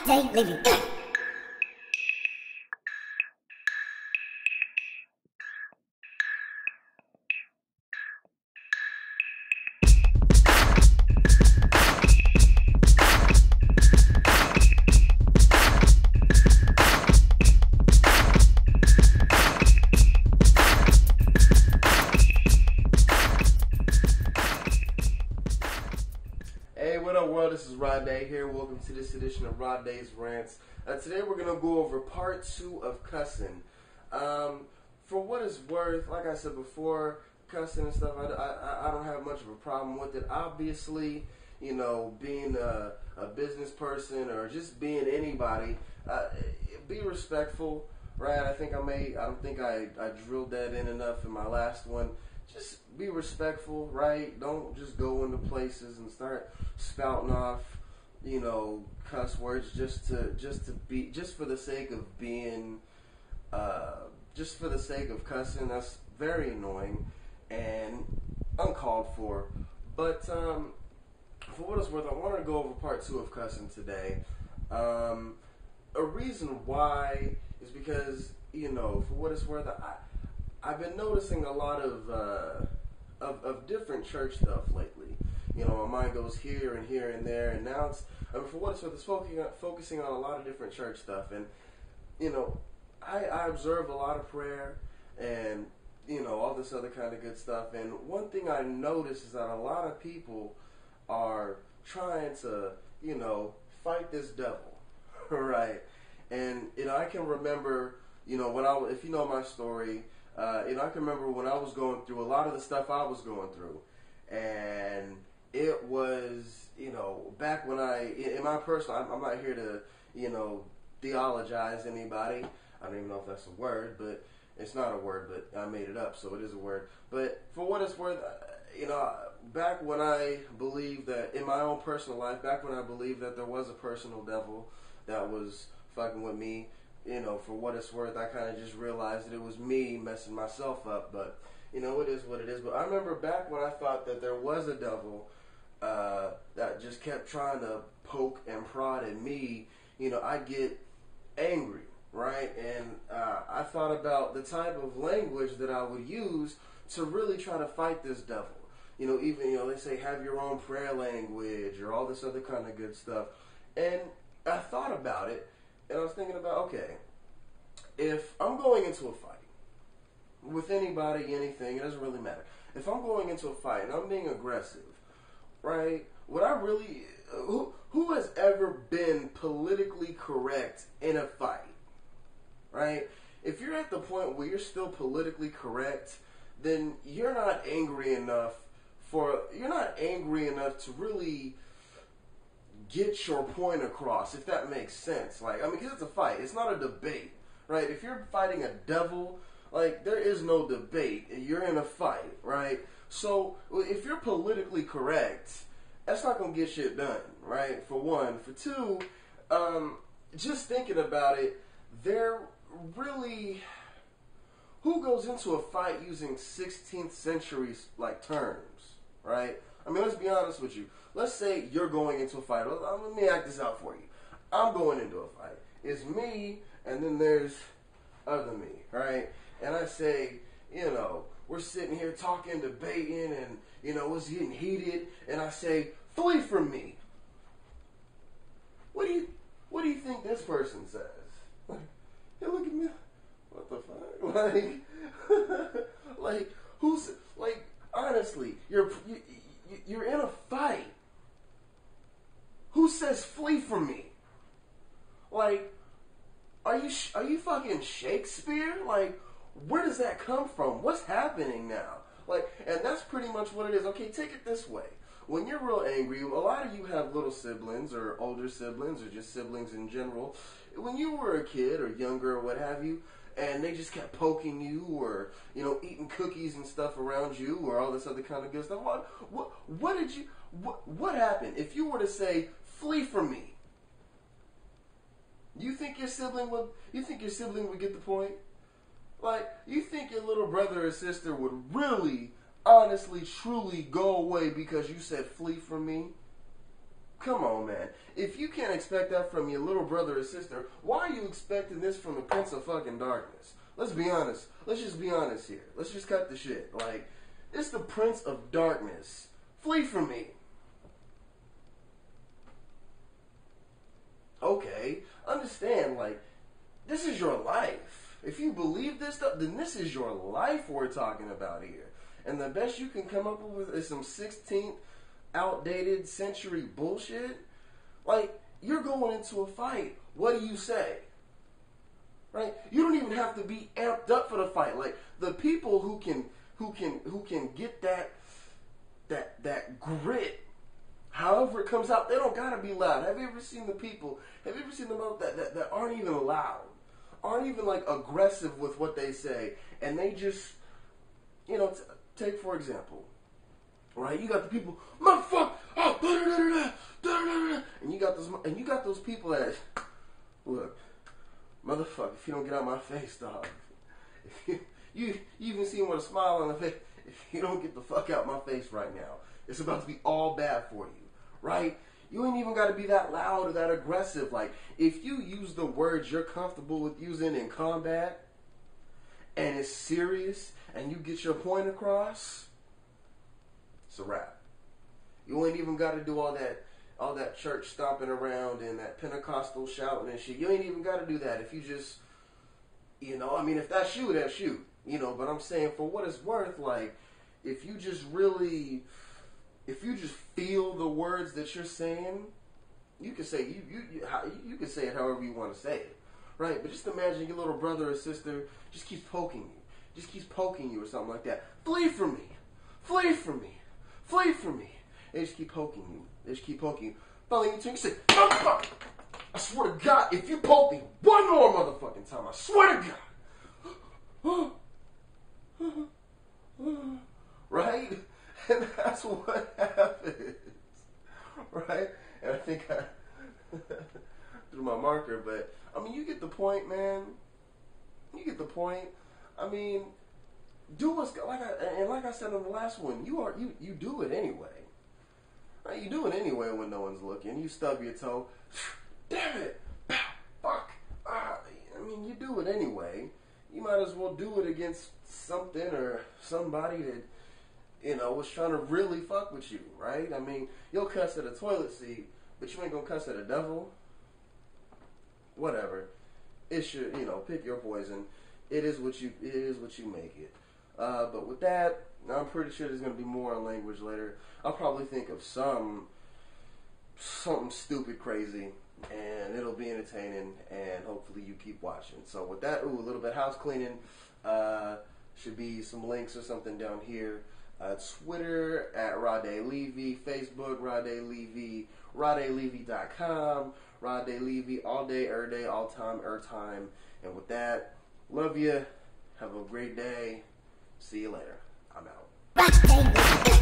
Raday, Leavy. Hey, what up, world? This is Raday here. Welcome to this edition of Raday's Rants. Today we're going to go over part 2 of Cussing. For what it's worth, like I said before, cussing and stuff, I don't have much of a problem with it. Obviously, you know, being a business person or just being anybody, be respectful, right? I don't think I drilled that in enough in my last one. Just be respectful, right? Don't just go into places and start spouting off, you know, cuss words just for the sake of being, just for the sake of cussing. That's very annoying and uncalled for. But for what it's worth, I wanted to go over part 2 of Cussing today. A reason why is because, you know, for what it's worth, I've been noticing a lot of different church stuff lately. You know, my mind goes here and here and there, and now for what it's worth, it's focusing on a lot of different church stuff. And, you know, I observe a lot of prayer and, you know, all this other kind of good stuff. And one thing I notice is that a lot of people are trying to, you know, fight this devil, right? And, you know, I can remember, you know, if you know my story, you know, I can remember when I was going through a lot of the stuff I was going through, and it was, you know, back when in my personal, I'm not here to, you know, theologize anybody. I don't even know if that's a word, but it's not a word, but I made it up, so it is a word. But for what it's worth, you know, back when I believed that, in my own personal life, back when I believed that there was a personal devil that was fucking with me, you know, for what it's worth, I kind of just realized that it was me messing myself up. But, you know, it is what it is. But I remember back when I thought that there was a devil that just kept trying to poke and prod at me, you know, I'd get angry, right? And I thought about the type of language that I would use to really try to fight this devil. You know, even, you know, they say have your own prayer language or all this other kind of good stuff. And I thought about it. And I was thinking about, okay, if I'm going into a fight with anybody, anything, it doesn't really matter. If I'm going into a fight and I'm being aggressive, right, would I really, who has ever been politically correct in a fight, right? If you're at the point where you're still politically correct, then you're not angry enough to really get your point across, if that makes sense. Like, I mean, because it's a fight. It's not a debate, right? If you're fighting a devil, like, there is no debate. You're in a fight, right? So, if you're politically correct, that's not going to get shit done, right? For one. For two, just thinking about it, who goes into a fight using 16th century, like, terms, right? I mean, let's be honest with you. Let's say you're going into a fight. Let me act this out for you. I'm going into a fight. It's me, and then there's other me, right? And I say, you know, we're sitting here talking, debating, and, you know, it's getting heated, and I say, flee from me. What do you think this person says? Like, hey, look at me. What the fuck? Like, who's, like, honestly, you're in a fight. Who says flee from me? Like, are you fucking Shakespeare? Like, where does that come from? What's happening now? Like, and that's pretty much what it is. Okay, take it this way. When you're real angry, a lot of you have little siblings or older siblings or just siblings in general. When you were a kid or younger or what have you, and they just kept poking you or, you know, eating cookies and stuff around you or all this other kind of good stuff. What happened? If you were to say, flee from me, you think your sibling would get the point? Like, you think your little brother or sister would really, honestly, truly go away because you said flee from me? Come on, man. If you can't expect that from your little brother or sister, why are you expecting this from the Prince of fucking Darkness? Let's be honest. Let's just be honest here. Let's just cut the shit. Like, it's the Prince of Darkness. Flee from me. Okay, understand, like, this is your life. If you believe this stuff, then this is your life we're talking about here. And the best you can come up with is some 16th outdated century bullshit. Like, you're going into a fight. What do you say? Right? You don't even have to be amped up for the fight. Like, the people who can get that grit, however it comes out, they don't gotta be loud. Have you ever seen the people? Have you ever seen them that aren't even loud, aren't even like aggressive with what they say, and they just, take for example, right? You got the people, motherfucker, oh, da, da, da, da, and you got those people that, look, motherfucker, if you don't get out my face, dog, if you even see him with a smile on the face, if you don't get the fuck out my face right now, it's about to be all bad for you, right? You ain't even got to be that loud or that aggressive. Like, if you use the words you're comfortable with using in combat, and it's serious, and you get your point across, it's a wrap. You ain't even got to do all that church stomping around and that Pentecostal shouting and shit. You ain't even got to do that if you just, if that's you, that's you. But I'm saying, for what it's worth, like, if you just feel the words that you're saying, you can say you can say it however you want to say it, right? But just imagine your little brother or sister just keeps poking you or something like that. Flee from me, flee from me, flee from me. They just keep poking you. They just keep poking you. Finally, you turn, you say, motherfucker, I swear to God, if you poke me one more motherfucking time, I swear to God. Right? And that's what happens. Right? And I think I threw my marker, but you get the point, man. You get the point. Do what's like I said in the last one, you do it anyway. Right? You do it anyway when no one's looking. You stub your toe. Damn it! Fuck! You do it anyway. You might as well do it against something or somebody that, was trying to really fuck with you, right? You'll cuss at a toilet seat, but you ain't gonna cuss at a devil. Whatever. It's your, pick your poison. It is what you make it. But with that, I'm pretty sure there's gonna be more on language later. I'll probably think of something stupid crazy, and it'll be entertaining, and hopefully you keep watching. So with that, a little bit house cleaning. Should be some links or something down here. Twitter at Raday Leavy, Facebook Raday Leavy, RadayLeavy.com, Raday Leavy all day, every day, all time, time. And with that, love you. Have a great day. See you later. I'm out.